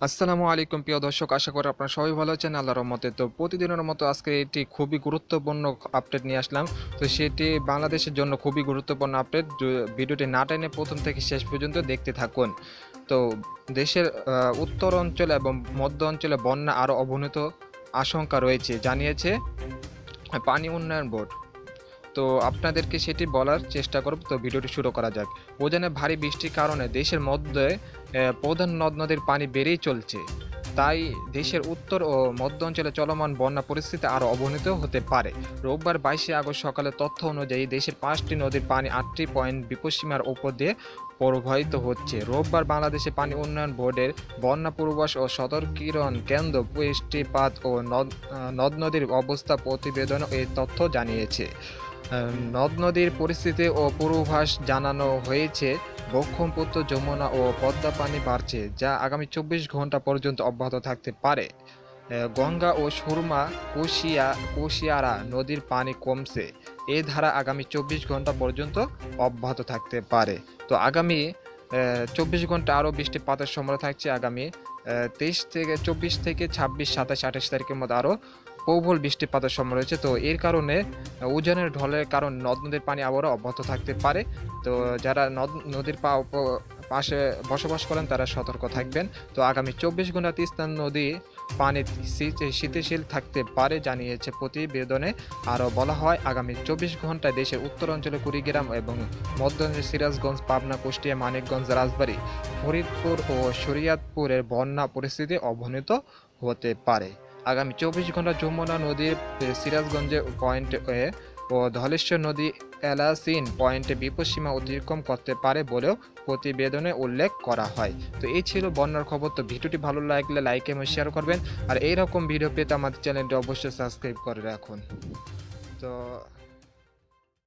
আসসালামু আলাইকুম প্রিয় দর্শক, আশা করি আপনারা সবাই ভালো আছেন আল্লাহর রহমতে। তো প্রতিদিনের মতো আজকে এটি খুবই গুরুত্বপূর্ণ আপডেট নিয়ে আসলাম। তো সেটি বাংলাদেশের জন্য খুবই গুরুত্বপূর্ণ আপডেট। ভিডিওটি না টেনে প্রথম থেকে শেষ পর্যন্ত দেখতে থাকুন। তো দেশের উত্তর অঞ্চলে এবং মধ্য অঞ্চলে বন্যা আরও অবনত আশঙ্কা রয়েছে জানিয়েছে পানি উন্নয়ন বোর্ড। তো আপনাদেরকে সেটি বলার চেষ্টা করব। তো ভিডিওটি শুরু করা যাক। উজানে ভারী বৃষ্টির কারণে দেশের মধ্যে প্রধান নদ নদীর পানি বেড়েই চলছে। তাই দেশের উত্তর ও মধ্য অঞ্চলে চলমান বন্যা পরিস্থিতি আরও অবনত হতে পারে। রোববার 22 আগস্ট সকালে তথ্য অনুযায়ী দেশের 5টি নদীর পানি 8টি পয়েন্ট বিপদসীমার উপর দিয়ে প্রবাহিত হচ্ছে। রোববার বাংলাদেশে পানি উন্নয়ন বোর্ডের বন্যা পূর্বাভাস ও সতর্কীকরণ কেন্দ্র বৃষ্টিপাত ও নদ নদীর অবস্থা প্রতিবেদন এই তথ্য জানিয়েছে। নদ নদীর পরিস্থিতি ও পূর্বাভাস জানানো হয়েছে। ব্রহ্মপুত্র, যমুনা ও পদ্মা পানি বাড়ছে, যা আগামী 24 ঘন্টা পর্যন্ত অব্যাহত থাকতে পারে। গঙ্গা ও সুরমা, কুশিয়ারা নদীর পানি কমছে। এই ধারা আগামী 24 ঘন্টা পর্যন্ত অব্যাহত থাকতে পারে। তো আগামী 24 ঘন্টা আরও বৃষ্টিপাতের সম্ভাবনা থাকছে। আগামী 24 থেকে 26, 27, 28 তারিখের মধ্যে আরও প্রবল বৃষ্টিপাতের সম্ভাবনা রয়েছে। তো এর কারণে উজানের ঢলের কারণ নদ নদীর পানি আবারও অব্যাহত থাকতে পারে। তো যারা নদ নদীর পাশে বসবাস করেন তারা সতর্ক থাকবেন। তো আগামী 24 ঘন্টা তিস্তা নদী পানি স্থিতিশীল থাকতে পারে জানিয়েছে প্রতিবেদনে। আরও বলা হয়, আগামী 24 ঘন্টায় দেশের উত্তর অঞ্চলে কুড়িগ্রাম এবং মধ্য অঞ্চলে সিরাজগঞ্জ, পাবনা, কুষ্টিয়া, মানিকগঞ্জ, রাজবাড়ী, ফরিদপুর ও শরীয়তপুরের বন্যা পরিস্থিতি অবনত হতে পারে। আগামী 24 ঘন্টা যমুনা নদীর সিরাজগঞ্জে পয়েন্টে ও ধলেশ্বর নদী এলাসিন পয়েন্টে বিপদসীমা অতিক্রম করতে পারে বলেও প্রতিবেদনে উল্লেখ করা হয়। তো এই ছিল বন্যার খবর। তো ভিডিওটি ভালো লাগলে লাইক এবং শেয়ার করবেন। আর এইরকম ভিডিও পেতে আমাদের চ্যানেলটি অবশ্যই সাবস্ক্রাইব করে রাখুন। তো